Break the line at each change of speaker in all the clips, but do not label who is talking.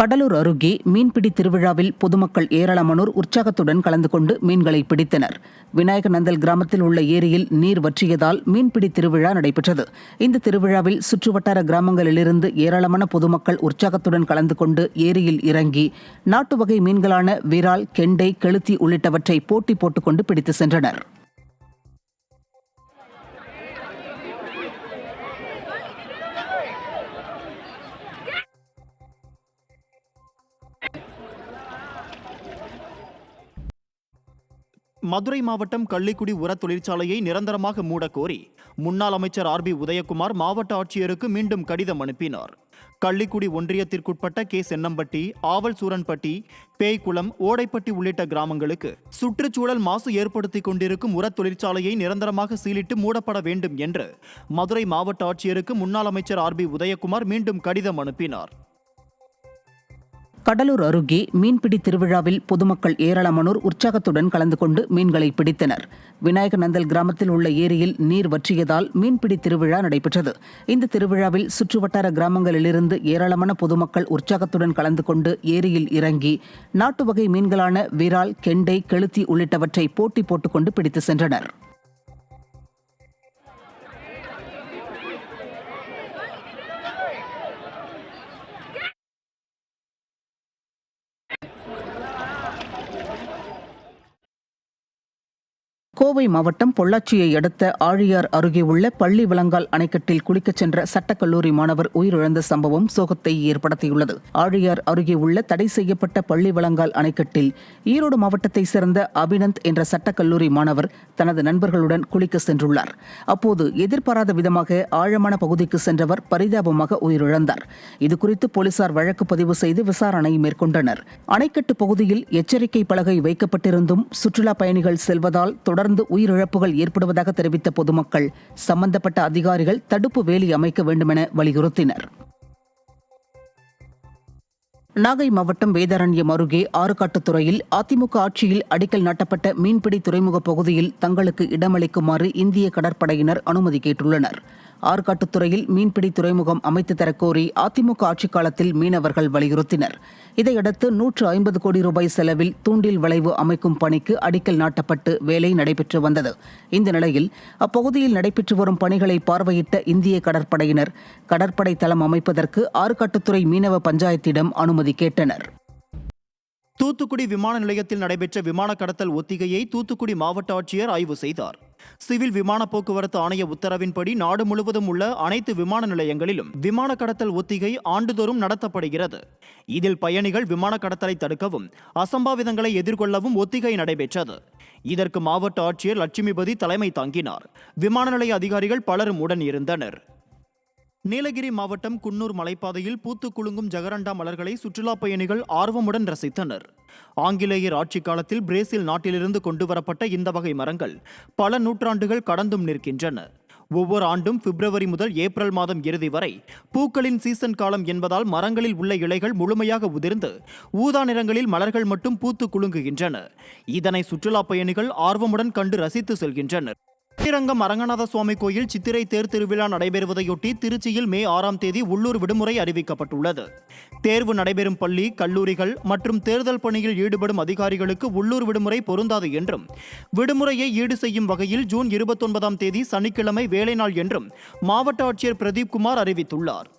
கடலூர் அருகே மீன்பிடி திருவிழாவில் பொதுமக்கள் ஏராளமானோர் உற்சாகத்துடன் கலந்து கொண்டு மீன்களை பிடித்தனர். விநாயகநந்தல் கிராமத்தில் உள்ள ஏரியில் நீர் வற்றியதால் மீன்பிடி திருவிழா நடைபெற்றது. இந்த திருவிழாவில் சுற்றுவட்டார கிராமங்களிலிருந்து ஏராளமான பொதுமக்கள் உற்சாகத்துடன் கலந்து கொண்டு ஏரியில் இறங்கி நாட்டு வகை மீன்களான விரால், கெண்டை, கெளுத்தி உள்ளிட்டவற்றை போட்டி போட்டுக்கொண்டு பிடித்து சென்றனர்.
மதுரை மாவட்டம் கள்ளிக்குடி உர தொழிற்சாலையை நிரந்தரமாக மூடக்கோரி முன்னாள் அமைச்சர் ஆர்.பி. உதயகுமார் மாவட்ட ஆட்சியருக்கு மீண்டும் கடிதம் அனுப்பினார். கள்ளிக்குடி ஒன்றியத்திற்குட்பட்ட கே. சென்னம்பட்டி, ஆவல் சூரன்பட்டி, பேய்குளம், ஓடைப்பட்டி உள்ளிட்ட கிராமங்களுக்கு சுற்றுச்சூழல் மாசு ஏற்படுத்திக் கொண்டிருக்கும் உர தொழிற்சாலையை நிரந்தரமாக சீலிட்டு மூடப்பட வேண்டும் என்று மதுரை மாவட்ட ஆட்சியருக்கு முன்னாள் அமைச்சர் ஆர்.பி. உதயகுமார் மீண்டும் கடிதம் அனுப்பினார்.
கடலூர் அருகே மீன்பிடி திருவிழாவில் பொதுமக்கள் ஏராளமானோர் உற்சாகத்துடன் கலந்து கொண்டு மீன்களை பிடித்தனர். விநாயகநந்தல் கிராமத்தில் உள்ள ஏரியில் நீர் வற்றியதால் மீன்பிடி திருவிழா நடைபெற்றது. இந்த திருவிழாவில் சுற்றுவட்டார கிராமங்களிலிருந்து ஏராளமான பொதுமக்கள் உற்சாகத்துடன் கலந்து கொண்டு ஏரியில் இறங்கி நாட்டு வகை மீன்களான விரால், கெண்டை, கெளுத்தி உள்ளிட்டவற்றை போட்டி போட்டுக்கொண்டு பிடித்து சென்றனர். கோவை மாவட்டம் பொள்ளாச்சியை அடுத்த ஆழியார் அருகே உள்ள பள்ளி விலங்கால் அணைக்கட்டில் குளிக்கச் சென்ற சட்டக்கல்லூரி மாணவர் உயிரிழந்த சம்பவம் சோகத்தை ஏற்படுத்தியுள்ளது. ஆழியார் அருகே உள்ள தடை செய்யப்பட்ட பள்ளி விலங்கால் அணைக்கட்டில் ஈரோடு மாவட்டத்தைச் சேர்ந்த அபிநந்த் என்ற சட்டக்கல்லூரி மாணவர் தனது நண்பர்களுடன் குளிக்க சென்றுள்ளார். அப்போது எதிர்பாராத விதமாக ஆழமான பகுதிக்கு சென்றவர் பரிதாபமாக உயிரிழந்தார். இதுகுறித்து போலீசார் வழக்கு பதிவு செய்து விசாரணை மேற்கொண்டனர். அணைக்கட்டு பகுதியில் எச்சரிக்கை பலகை வைக்கப்பட்டிருந்தும் சுற்றுலா பயணிகள் செல்வதால் தொடர்ந்து உயிரிழப்புகள் ஏற்படுவதாக தெரிவித்த பொதுமக்கள் சம்பந்தப்பட்ட அதிகாரிகள் தடுப்பு வேலி அமைக்க வேண்டுமென வலியுறுத்தினர். நாகை மாவட்டம் வேதாரண்யம் அருகே ஆறுகாட்டுத்துறையில் அதிமுக ஆட்சியில் அடிக்கல் நாட்டப்பட்ட மீன்பிடி துறைமுக பகுதியில் தங்களுக்கு இடமளிக்குமாறு இந்திய கடற்படையினர் அனுமதி கேட்டுள்ளனர். ஆறுகாட்டுத்துறையில் மீன்பிடி துறைமுகம் அமைத்து தரக்கோரி அதிமுக ஆட்சிக் காலத்தில் மீனவர்கள் வலியுறுத்தினர். இதையடுத்து 150 கோடி ரூபாய் செலவில் தூண்டில் வளைவு அமைக்கும் பணிக்கு அடிக்கல் நாட்டப்பட்டு வேலை நடைபெற்று வந்தது. இந்த நிலையில் அப்பகுதியில் நடைபெற்று வரும் பணிகளை பார்வையிட்ட இந்திய கடற்படையினர் கடற்படை தளம் அமைப்பதற்கு ஆறுகாட்டுத்துறை மீனவ பஞ்சாயத்திடம் அனுமதி கேட்டனர்.
தூத்துக்குடி விமான நிலையத்தில் நடைபெற்ற விமான கடத்தல் ஒத்திகையை தூத்துக்குடி மாவட்ட ஆட்சியர் ஆய்வு செய்தார். சிவில் விமான போக்குவரத்து ஆணைய உத்தரவின்படி நாடு முழுவதும் உள்ள அனைத்து விமான நிலையங்களிலும் விமான கடத்தல் ஒத்திகை ஆண்டுதோறும் நடத்தப்படுகிறது. இதில் பயணிகள் விமான கடத்தலை தடுக்கவும் அசம்பாவிதங்களை எதிர்கொள்ளவும் ஒத்திகை நடைபெற்றது. இதற்கு மாவட்ட ஆட்சியர் லட்சுமிபதி தலைமை தாங்கினார். விமான நிலைய அதிகாரிகள் பலரும் உடன் இருந்தனர். நீலகிரி மாவட்டம் குன்னூர் மலைப்பாதையில் பூத்து குலுங்கும் ஜகரண்டா மலர்களை சுற்றுலா பயணிகள் ஆர்வமுடன் ரசித்தனர். ஆங்கிலேயர் ஆட்சி காலத்தில் பிரேசில் நாட்டிலிருந்து கொண்டுவரப்பட்ட இந்த வகை மரங்கள் பல நூற்றாண்டுகள் கடந்தும் நிற்கின்றன. ஒவ்வொரு ஆண்டும் பிப்ரவரி முதல் ஏப்ரல் மாதம் இறுதி வரை பூக்களின் சீசன் காலம் என்பதால் மரங்களில் உள்ள இலைகள் முழுமையாக உதிர்ந்து ஊதா நிறங்களில் மலர்கள் மட்டும் பூத்து குலுங்குகின்றன. இதனை சுற்றுலா பயணிகள் ஆர்வமுடன் கண்டு ரசித்து செல்கின்றனர். ஸ்ரீரங்கம் அரங்கநாத சுவாமி கோயில் சித்திரை தேர் திருவிழா நடைபெறுவதையொட்டி திருச்சியில் மே 6ஆம் தேதி உள்ளூர் விடுமுறை அறிவிக்கப்பட்டுள்ளது. தேர்வு நடைபெறும் பள்ளி, கல்லூரிகள் மற்றும் தேர்தல் பணியில் ஈடுபடும் அதிகாரிகளுக்கு உள்ளூர் விடுமுறை பொருந்தாது என்றும் விடுமுறையை ஈடு செய்யும் வகையில் ஜூன் 29ஆம் தேதி சனிக்கிழமை வேலை நாள் என்றும் மாவட்ட ஆட்சியர் பிரதீப் குமார் அறிவித்துள்ளார்.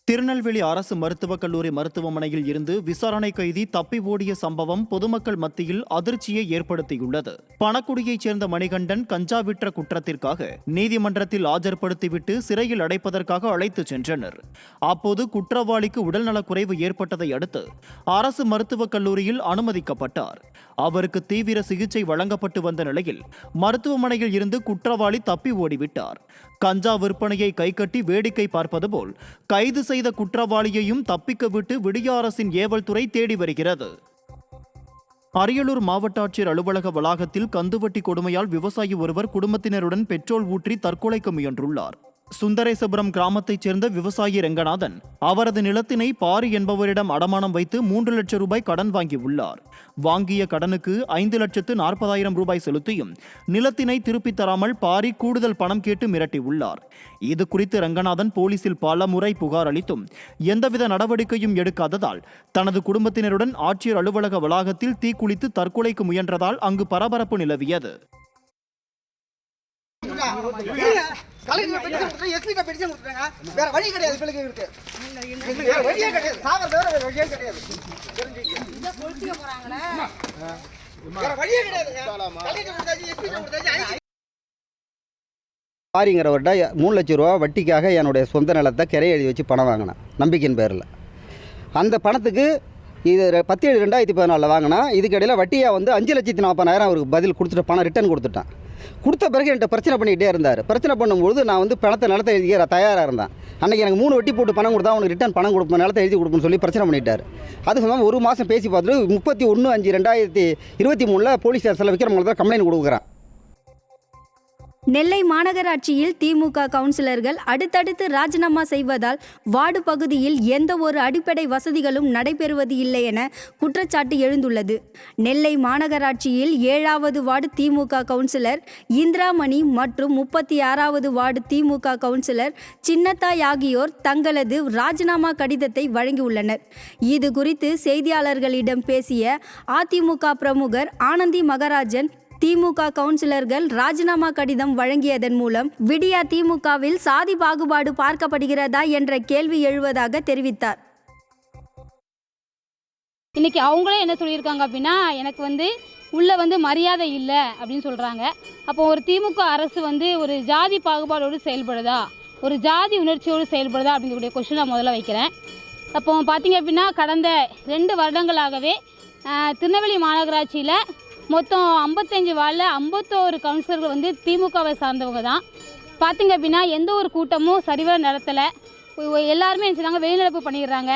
திருநெல்வேலி அரசு மருத்துவக் கல்லூரி மருத்துவமனையில் இருந்து விசாரணை கைதி தப்பி ஓடிய சம்பவம் பொதுமக்கள் மத்தியில் அதிர்ச்சியை ஏற்படுத்தியுள்ளது. பணக்குடியைச் சேர்ந்த மணிகண்டன் கஞ்சா விற்ற குற்றத்திற்காக நீதிமன்றத்தில் ஆஜர்படுத்திவிட்டு சிறையில் அடைப்பதற்காக அழைத்துச் சென்றனர். அப்போது குற்றவாளிக்கு உடல்நலக்குறைவு ஏற்பட்டதை அடுத்து அரசு மருத்துவக் கல்லூரியில் அனுமதிக்கப்பட்டார். அவருக்கு தீவிர சிகிச்சை வழங்கப்பட்டு வந்த நிலையில் மருத்துவமனையில் இருந்து குற்றவாளி தப்பி ஓடிவிட்டார். கஞ்சா விற்பனையை கைகட்டி வேடிக்கை பார்ப்பது போல் கைது செய்த குற்றவாளியையும் தப்பிக்க விட்டு விடிய அரசின் ஏவல் துறை தேடி வருகிறது. அரியலூர் மாவட்ட ஆட்சியர் அலுவலக வளாகத்தில் கந்துவட்டி கொடுமையால் விவசாயி ஒருவர் குடும்பத்தினருடன் பெட்ரோல் ஊற்றி தற்கொலைக்கு முயன்றுள்ளார். சுந்தரேசபுரம் கிராமத்தைச் சேர்ந்த விவசாயி ரெங்கநாதன் அவரது நிலத்தினை பாரி என்பவரிடம் அடமானம் வைத்து 3 லட்சம் ரூபாய் கடன் வாங்கியுள்ளார். வாங்கிய கடனுக்கு 5,40,000 ரூபாய் செலுத்தியும் நிலத்தினை திருப்பித் தராமல் பாரி கூடுதல் பணம் கேட்டு மிரட்டியுள்ளார். இது குறித்து ரெங்கநாதன் போலீசில் பல முறை புகார் அளித்தும் எந்தவித நடவடிக்கையும் எடுக்காததால் தனது குடும்பத்தினருடன் ஆட்சியர் அலுவலக வளாகத்தில் தீக்குளித்து தற்கொலைக்கு முயன்றதால் அங்கு பரபரப்பு நிலவியது.
வேற வழி கிடையாது. வேற வழியே கிடையாது. வேற வழியே கிடையாது.
பாரிங்கிறவர்கிட்ட 3 லட்சம் ரூபா வட்டிக்காக என்னுடைய சொந்த நிலத்தை கிரையை எழுதி வச்சு பணம் வாங்கினேன் நம்பிக்கையின் பேரில். அந்த பணத்துக்கு இது 10/7/2014 வாங்கினா இதுக்கிடையில் வட்டியாக வந்து 5,40,000 அவருக்கு பதில் கொடுத்துட்டு பணம் ரிட்டர்ன் கொடுத்துட்டேன். கொடுத்த பிறகு என்கிட்ட பிரச்சனை பண்ணிக்கிட்டே இருந்தார். பிரச்சனை பண்ணும்போது நான் வந்து நிலத்தை எழுதிக்க தயாராக இருந்தேன். அன்றைக்கி எனக்கு 3 வட்டி போட்டு பணம் கொடுத்தா அவனுக்கு ரிட்டர்ன் பணம் கொடுப்பேன், நிலத்தை எழுதி கொடுப்பேன்னு சொல்லி பிரச்சனை பண்ணிட்டார். அது சொன்னால் 1 மாதம் பேசி பார்த்துட்டு 31/5/2023 போலீஸ் ஸ்டேஷனில் விக்ரமங்கலத்தில் கம்ப்ளைண்ட் கொடுக்குறேன்.
நெல்லை மாநகராட்சியில் திமுக கவுன்சிலர்கள் அடுத்தடுத்து ராஜினாமா செய்வதால் வார்டு பகுதியில் எந்த ஒரு அடிப்படை வசதிகளும் நடைபெறுவது இல்லை என குற்றச்சாட்டு எழுந்துள்ளது. நெல்லை மாநகராட்சியில் 7வது வார்டு திமுக கவுன்சிலர் இந்திராமணி மற்றும் 36வது வார்டு திமுக கவுன்சிலர் சின்னத்தாய் ஆகியோர் தங்களது ராஜினாமா கடிதத்தை வழங்கியுள்ளனர். இது குறித்து செய்தியாளர்களிடம் பேசிய அதிமுக பிரமுகர் ஆனந்தி மகராஜன், திமுக கவுன்சிலர்கள் ராஜினாமா கடிதம் வழங்கியதன் மூலம் விடியா திமுகவில் சாதி பாகுபாடு பார்க்கப்படுகிறதா என்ற கேள்வி எழுவதாக தெரிவித்தார்.
இன்னைக்கு அவங்களே என்ன சொல்லியிருக்காங்க அப்படின்னா, எனக்கு உள்ள மரியாதை இல்லை அப்படின்னு சொல்கிறாங்க. அப்போ ஒரு திமுக அரசு ஒரு ஜாதி பாகுபாடோடு செயல்படுதா, ஒரு ஜாதி உணர்ச்சியோடு செயல்படுதா அப்படிங்கக்கூடிய கொஸ்டின் நான் முதல்ல வைக்கிறேன். அப்போ பார்த்தீங்க அப்படின்னா கடந்த 2 வருடங்களாகவே திருநெல்வேலி மாநகராட்சியில் மொத்தம் 55 வார்டில் 51 கவுன்சிலர்கள் திமுகவை சார்ந்தவங்க தான். பார்த்திங்க அப்படின்னா எந்த ஒரு கூட்டமும் சரிவர நடத்தலை. எல்லாருமே என்ன செய்றாங்க, வெளிநடப்பு பண்ணிடுறாங்க.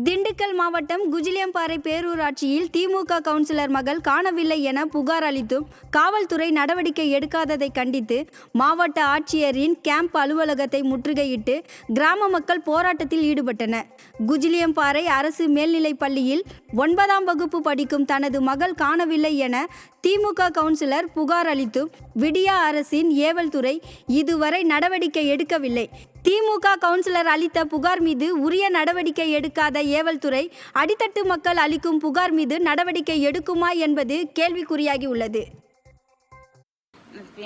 திண்டுக்கல் மாவட்டம் குஜிலியம்பாறை பேரூராட்சியில் திமுக கவுன்சிலர் மகள் காணவில்லை என புகார் அளித்தும் காவல்துறை நடவடிக்கை எடுக்காததை கண்டித்து மாவட்ட ஆட்சியரின் கேம்ப் அலுவலகத்தை முற்றுகையிட்டு கிராம மக்கள் போராட்டத்தில் ஈடுபட்டனர். குஜிலியம்பாறை அரசு மேல்நிலைப் பள்ளியில் 9ஆம் வகுப்பு படிக்கும் தனது மகள் காணவில்லை என திமுக கவுன்சிலர் புகார் அளித்தும் விடியா அரசின் ஏவல் துறை இதுவரை நடவடிக்கை எடுக்கவில்லை. திமுக கவுன்சிலர் அளித்த புகார் மீது உரிய நடவடிக்கை எடுக்காத ஏவல் துறை அடித்தட்டு மக்கள் அளிக்கும் புகார் மீது நடவடிக்கை எடுக்குமா என்பது கேள்விக்குறியாகி உள்ளது.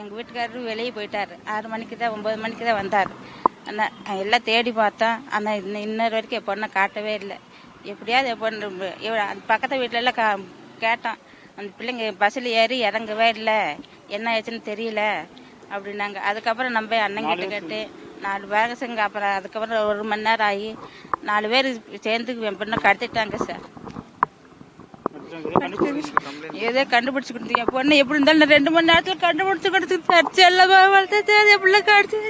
எங்கள் வீட்டுக்காரரு வெளியே போயிட்டார். 6 மணிக்கு தான் 9 மணிக்கு தான் வந்தார். ஆனால் எல்லாம் தேடி பார்த்தோம். ஆனால் இன்னொரு வரைக்கும் என் பொண்ணை காட்டவே இல்லை. எப்படியாவது என் பொண்ணு பக்கத்து வீட்டிலலாம் கேட்டோம். அந்த பிள்ளைங்க பஸ்ஸில் ஏறி இறங்கவே இல்லை, என்ன ஆச்சுன்னு தெரியல அப்படின்னாங்க. அதுக்கப்புறம் நம்ம அண்ணங்கிட்ட கேட்டு 4 பேகஸுங்க. அப்புறம் அதுக்கப்புறம் 1 மணி நேரம் ஆகி 4 பேர் சேர்ந்து என் பொண்ணை கடத்திட்டாங்க சார். ஏதோ கண்டுபிடிச்சி கொடுத்தீங்க. என் பொண்ணு எப்படி இருந்தாலும் 2 மணி நேரத்தில் கண்டுபிடிச்சி கொடுத்து செல்லமா வளர்த்து பிள்ளை கடிச்சு.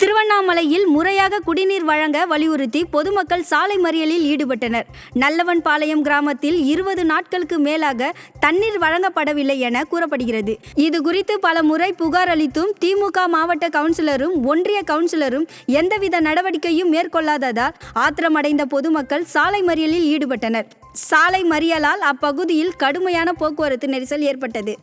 திருவண்ணாமலையில் முறையாக குடிநீர் வழங்க வலியுறுத்தி பொதுமக்கள் சாலை மறியலில் ஈடுபட்டனர். நல்லவன்பாளையம் கிராமத்தில் 20 நாட்களுக்கு மேலாக தண்ணீர் வழங்கப்படவில்லை என கூறப்படுகிறது. இது குறித்து பல முறை புகார் அளித்தும் திமுக மாவட்ட கவுன்சிலரும் ஒன்றிய கவுன்சிலரும் எந்தவித நடவடிக்கையும் மேற்கொள்ளாததால் ஆத்திரமடைந்த பொதுமக்கள் சாலை மறியலில் ஈடுபட்டனர். சாலை மறியலால் அப்பகுதியில் கடுமையான போக்குவரத்து நெரிசல் ஏற்பட்டது.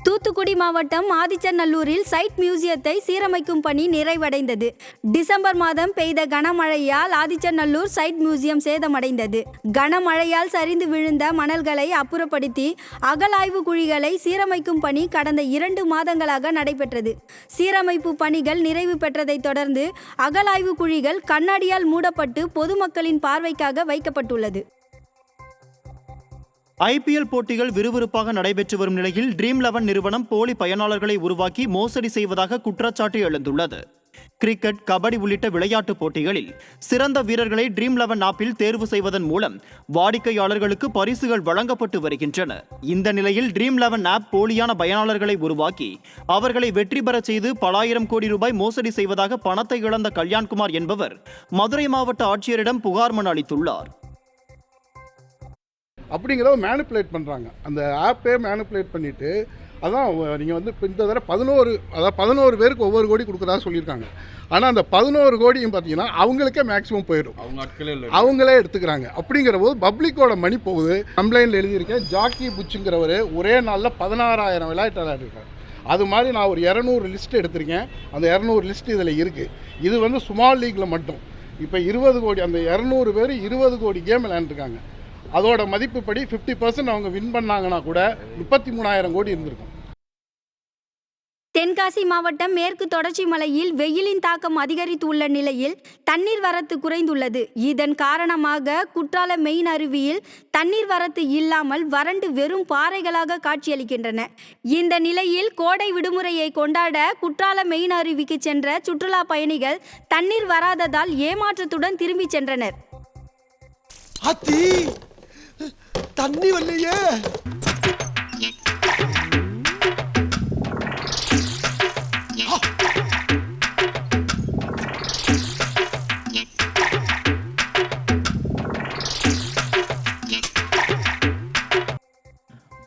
தூத்துக்குடி மாவட்டம் ஆதிச்சநல்லூரில் சைட் மியூசியத்தை சீரமைக்கும் பணி நிறைவடைந்தது. டிசம்பர் மாதம் பெய்த கனமழையால் ஆதிச்சநல்லூர் சைட் மியூசியம் சேதமடைந்தது. கனமழையால் சரிந்து விழுந்த மணல்களை அப்புறப்படுத்தி அகழாய்வு குழிகளை சீரமைக்கும் பணி கடந்த 2 மாதங்களாக நடைபெற்றது. சீரமைப்பு பணிகள் நிறைவு பெற்றதை தொடர்ந்து அகழாய்வு குழிகள் கண்ணாடியால் மூடப்பட்டு பொதுமக்களின் பார்வைக்காக வைக்கப்பட்டுள்ளது.
IPL போட்டிகள் விறுவிறுப்பாக நடைபெற்று வரும் நிலையில் ட்ரீம் 11 நிறுவனம் போலி பயனாளர்களை உருவாக்கி மோசடி செய்வதாக குற்றச்சாட்டு எழுந்துள்ளது. கிரிக்கெட், கபடி உள்ளிட்ட விளையாட்டுப் போட்டிகளில் சிறந்த வீரர்களை ட்ரீம் 11 ஆப்பில் தேர்வு செய்வதன் மூலம் வாடிக்கையாளர்களுக்கு பரிசுகள் வழங்கப்பட்டு வருகின்றன. இந்த நிலையில் ட்ரீம் 11 ஆப் போலியான பயனாளர்களை உருவாக்கி அவர்களை வெற்றி பெற செய்து பல ஆயிரம் கோடி ரூபாய் மோசடி செய்வதாக பணத்தை இழந்த கல்யாண்குமார் என்பவர் மதுரை மாவட்ட ஆட்சியரிடம் புகார் மனு அளித்துள்ளார்.
அப்படிங்கிறத மேனிப்புலேட் பண்ணுறாங்க. அந்த ஆப்பே மேனிப்புலேட் பண்ணிவிட்டு அதான் நீங்கள் வந்து இப்போ இந்த தடவை 11 பேருக்கு ஒவ்வொரு கோடி கொடுக்குறதா சொல்லியிருக்காங்க. ஆனால் அந்த 11 கோடியும் பார்த்தீங்கன்னா அவங்களுக்கே மேக்ஸிமம் போயிடும், அவங்களே எடுத்துக்கிறாங்க. அப்படிங்கிற போது பப்ளிக்கோட மணி போகுது. கம்ப்ளைண்டில் எழுதியிருக்கேன், ஜாக்கி புச்சுங்கிறவர் ஒரே நாளில் 16,000 விளையாட்டு விளையாடிருக்காரு. அது மாதிரி நான் ஒரு 200 லிஸ்ட் எடுத்திருக்கேன். அந்த 200 லிஸ்ட் இதில் இருக்குது. இது வந்து ஸ்மால் லீக்கில் மட்டும் இப்போ 20 கோடி, அந்த 200 பேர் 20 கோடி கேம் விளையாண்டுருக்காங்க. அதோட மதிப்புப்படி 50% அவங்க வின் பண்ணாங்கன்னா கூட 33,000 கோடி இருந்திருக்கும்.
தென்காசி மாவட்டம் மேற்கு தொடர்ச்சி மலையில் வெயிலின் தாக்கம் அதிகரித்துள்ள நிலையில் தண்ணீர் வரத்து குறைந்துள்ளது. இதன் காரணமாக குற்றால மெயின் அருவியில் தண்ணீர் வரத்து இல்லாமல் வறண்டு வெறும் பாறைகளாக காட்சியளிக்கின்றன. இந்த நிலையில் கோடை விடுமுறையை கொண்டாட குற்றால மெயின் அருவிக்கு சென்ற சுற்றுலா பயணிகள் தண்ணீர் வராததால் ஏமாற்றத்துடன் திரும்பி சென்றனர்.
தண்ணி வரலையே.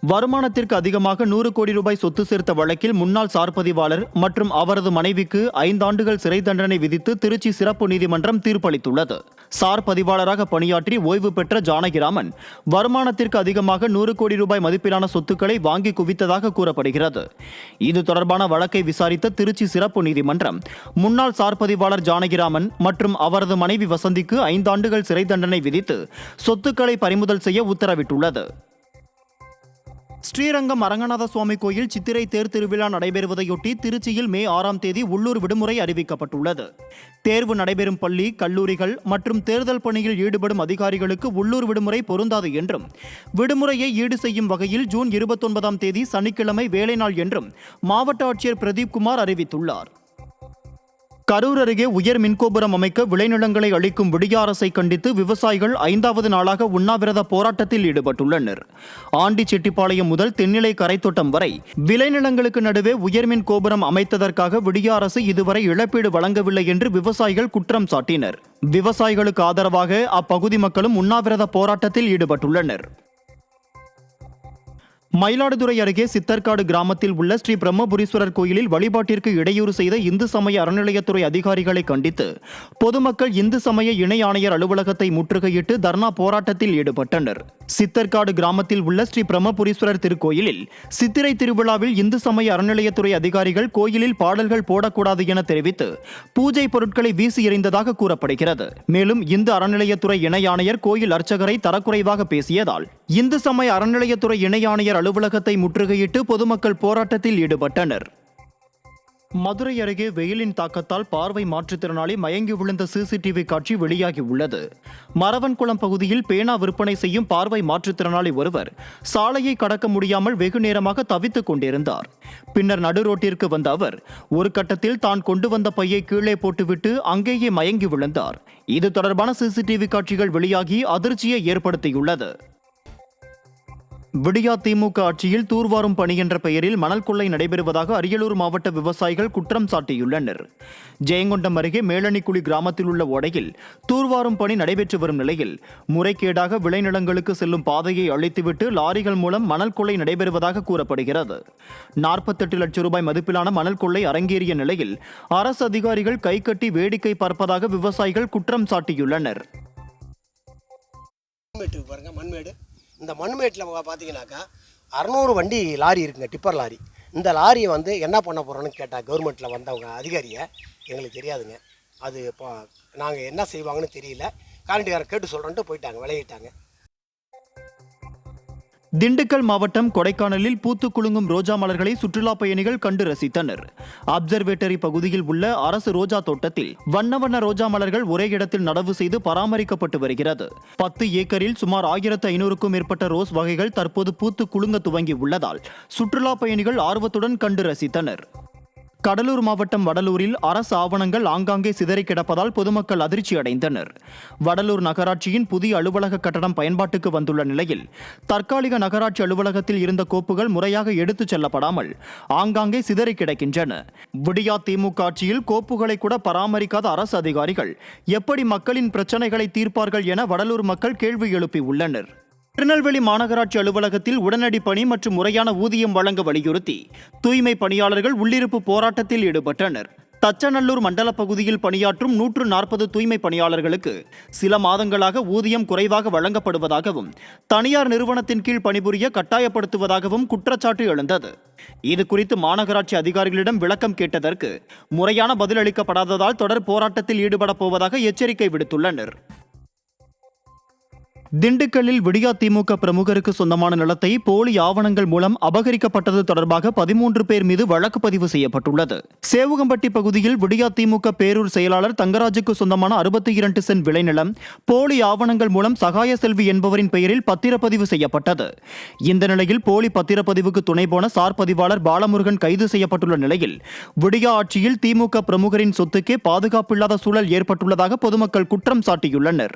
வருமானத்திற்கு அதிகமாக 100 கோடி ரூபாய் சொத்து சேர்த்த வழக்கில் முன்னாள் சார்பதிவாளர் மற்றும் அவரது மனைவிக்கு 5 ஆண்டுகள் சிறை தண்டனை விதித்து திருச்சி சிறப்பு நீதிமன்றம் தீர்ப்பளித்துள்ளது. சார் பதிவாளராக பணியாற்றி ஓய்வு பெற்ற ஜானகிராமன் வருமானத்திற்கு அதிகமாக 100 கோடி ரூபாய் மதிப்பிலான சொத்துக்களை வாங்கி குவித்ததாக கூறப்படுகிறது. இது தொடர்பான வழக்கை விசாரித்த திருச்சி சிறப்பு நீதிமன்றம் முன்னாள் சார் பதிவாளர் ஜானகிராமன் மற்றும் அவரது மனைவி வசந்திக்கு 5 ஆண்டுகள் சிறை தண்டனை விதித்து சொத்துக்களை பறிமுதல் செய்ய உத்தரவிட்டுள்ளது. ஸ்ரீரங்கம் அரங்கநாத சுவாமி கோயில் சித்திரை தேர் திருவிழா நடைபெறுவதையொட்டி திருச்சியில் மே 6ஆம் தேதி உள்ளூர் விடுமுறை அறிவிக்கப்பட்டுள்ளது. தேர்வு நடைபெறும் பள்ளி, கல்லூரிகள் மற்றும் தேர்தல் பணியில் ஈடுபடும் அதிகாரிகளுக்கு உள்ளூர் விடுமுறை பொருந்தாது என்றும், விடுமுறையை ஈடு செய்யும் வகையில் ஜூன் 29ஆம் தேதி சனிக்கிழமை வேலை நாள் என்றும் மாவட்ட ஆட்சியர் பிரதீப் குமார் அறிவித்துள்ளார். கரூர் அருகே உயர் மின்கோபுரம் அமைக்க விளைநிலங்களை அளிக்கும் விடிய அரசை கண்டித்து விவசாயிகள் 5வது நாளாக உண்ணாவிரத போராட்டத்தில் ஈடுபட்டுள்ளனர். ஆண்டிச்செட்டிப்பாளையம் முதல் தென்னிலை கரைத்தோட்டம் வரை விளைநிலங்களுக்கு நடுவே உயர்மின் கோபுரம் அமைத்ததற்காக விடிய அரசு இதுவரை இழப்பீடு வழங்கவில்லை என்று விவசாயிகள் குற்றம் சாட்டினர். விவசாயிகளுக்கு ஆதரவாக அப்பகுதி மக்களும் உண்ணாவிரத போராட்டத்தில் ஈடுபட்டுள்ளனர். மயிலாடுதுறை அருகே சித்தர்காடு கிராமத்தில் உள்ள ஸ்ரீ பிரம்மபுரீஸ்வரர் கோயிலில் வழிபாட்டிற்கு இடையூறு செய்த இந்து சமய அறநிலையத்துறை அதிகாரிகளை கண்டித்து பொதுமக்கள் இந்து சமய இணை ஆணையர் அலுவலகத்தை முற்றுகையிட்டு தர்ணா போராட்டத்தில் ஈடுபட்டனர். சித்தர்காடு கிராமத்தில் உள்ள ஸ்ரீ பிரம்மபுரீஸ்வரர் திருக்கோயிலில் சித்திரை திருவிழாவில் இந்து சமய அறநிலையத்துறை அதிகாரிகள் கோயிலில் பாடல்கள் போடக்கூடாது என தெரிவித்து பூஜை பொருட்களை வீசி எறிந்ததாக கூறப்படுகிறது. மேலும் இந்து அறநிலையத்துறை இணை ஆணையர் கோயில் அர்ச்சகரை தரக்குறைவாக பேசியதால் இந்து சமய அறநிலையத்துறை இணை ஆணையர் அலுவலகத்தை முற்றுகையிட்டு பொதுமக்கள் போராட்டத்தில் ஈடுபட்டனர். மதுரை அருகே வெயிலின் தாக்கத்தால் பார்வை மாற்றுத்திறனாளி மயங்கி விழுந்த சிசிடிவி காட்சி வெளியாகி உள்ளது. மரவன்குளம் பகுதியில் பேனா விற்பனை செய்யும் பார்வை மாற்றுத்திறனாளி ஒருவர் சாலையை கடக்க முடியாமல் வெகு நேரமாக தவித்துக் கொண்டிருந்தார். பின்னர் நடுரோட்டிற்கு வந்த அவர் ஒரு கட்டத்தில் தான் கொண்டு வந்த பையை கீழே போட்டுவிட்டு அங்கேயே மயங்கி விழுந்தார். இது தொடர்பான சிசிடிவி காட்சிகள் வெளியாகி அதிர்ச்சியை ஏற்படுத்தியுள்ளது. விடியா திமுக ஆட்சியில் தூர்வாரும் பணி என்ற பெயரில் மணல் கொள்ளை நடைபெறுவதாக அரியலூர் மாவட்ட விவசாயிகள் குற்றம் சாட்டியுள்ளனர். ஜெயங்கொண்டம் அருகே மேலணிக்குழி கிராமத்தில் உள்ள ஓடையில் தூர்வாரும் பணி நடைபெற்று வரும் நிலையில் முறைகேடாக விளைநிலங்களுக்கு செல்லும் பாதையை அழித்துவிட்டு லாரிகள் மூலம் மணல் கொள்ளை நடைபெறுவதாக கூறப்படுகிறது. 48 லட்சம் ரூபாய் மதிப்பிலான மணல் கொள்ளை அரங்கேறிய நிலையில் அரசு அதிகாரிகள் கைகட்டி வேடிக்கை பார்ப்பதாக விவசாயிகள் குற்றம் சாட்டியுள்ளனர்.
இந்த மண்மேட்டில் பார்த்தீங்கன்னாக்கா 600 வண்டி லாரி இருக்குங்க, டிப்பர் லாரி. இந்த லாரியை வந்து என்ன பண்ண போகிறோன்னு கேட்டால் கவர்மெண்ட்டில் வந்தவங்க அதிகாரியை எங்களுக்கு தெரியாதுங்க. அது இப்போ நாங்கள் என்ன செய்வாங்கன்னு தெரியல, காரண்டிக்காரர் கேட்டு சொல்கிறோன்ட்டு போயிட்டாங்க, விளையிட்டாங்க.
திண்டுக்கல் மாவட்டம் கொடைக்கானலில் பூத்து குலுங்கும் ரோஜா மலர்களை சுற்றுலா பயணிகள் கண்டு ரசித்தனர். அப்சர்வேட்டரி பகுதியில் உள்ள அரசு ரோஜா தோட்டத்தில் வண்ண வண்ண ரோஜா மலர்கள் ஒரே இடத்தில் நடவு செய்து பராமரிக்கப்பட்டு வருகிறது. 10 ஏக்கரில் சுமார் 1500க்கும் மேற்பட்ட ரோஸ் வகைகள் தற்போது பூத்து குலுங்க துவங்கி உள்ளதால் சுற்றுலா பயணிகள் ஆர்வத்துடன் கண்டு ரசித்தனர். கடலூர் மாவட்டம் வடலூரில் அரசு ஆவணங்கள் ஆங்காங்கே சிதறி கிடப்பதால் பொதுமக்கள் அதிர்ச்சி அடைந்தனர். வடலூர் நகராட்சியின் புதிய அலுவலக கட்டடம் பயன்பாட்டுக்கு வந்துள்ள நிலையில் தற்காலிக நகராட்சி அலுவலகத்தில் இருந்த கோப்புகள் முறையாக எடுத்துச் செல்லப்படாமல் ஆங்காங்கே சிதறி கிடக்கின்றன. விடியா திமுக ஆட்சியில் கோப்புகளை கூட பராமரிக்காத அரசு அதிகாரிகள் எப்படி மக்களின் பிரச்சனைகளை தீர்ப்பார்கள் என வடலூர் மக்கள் கேள்வி எழுப்பியுள்ளனர். திருநெல்வேலி மாநகராட்சி அலுவலகத்தில் உடனடி பணி மற்றும் முறையான ஊதியம் வழங்க வலியுறுத்தி தூய்மை பணியாளர்கள் உள்ளிருப்பு போராட்டத்தில் ஈடுபட்டனர். தச்சநல்லூர் மண்டல பகுதியில் பணியாற்றும் 140 தூய்மை பணியாளர்களுக்கு சில மாதங்களாக ஊதியம் குறைவாக வழங்கப்படுவதாகவும் தனியார் நிறுவனத்தின் கீழ் பணிபுரிய கட்டாயப்படுத்துவதாகவும் குற்றச்சாட்டு எழுந்தது. இது குறித்து மாநகராட்சி அதிகாரிகளிடம் விளக்கம் கேட்டதற்கு முறையான பதில் அளிக்கப்படாததால் தொடர் போராட்டத்தில் ஈடுபடப் போவதாக எச்சரிக்கை விடுத்துள்ளனர். திண்டுக்கல்லில் விடியா திமுக பிரமுகருக்கு சொந்தமான நிலத்தை போலி ஆவணங்கள் மூலம் அபகரிக்கப்பட்டது தொடர்பாக 13 பேர் மீது வழக்கு பதிவு செய்யப்பட்டுள்ளது. சேவுகம்பட்டி பகுதியில் விடியா திமுக பேரூர் செயலாளர் தங்கராஜுக்கு சொந்தமான 62 சென்ட் விளைநிலம் போலி ஆவணங்கள் மூலம் சகாய செல்வி என்பவரின் பெயரில் பத்திரப்பதிவு செய்யப்பட்டது. இந்த நிலையில் போலி பத்திரப்பதிவுக்கு துணை போன சார் பதிவாளர் பாலமுருகன் கைது செய்யப்பட்டுள்ள நிலையில் விடியா ஆட்சியில் திமுக பிரமுகரின் சொத்துக்கே பாதுகாப்பில்லாத சூழல் ஏற்பட்டுள்ளதாக பொதுமக்கள் குற்றம் சாட்டியுள்ளனர்.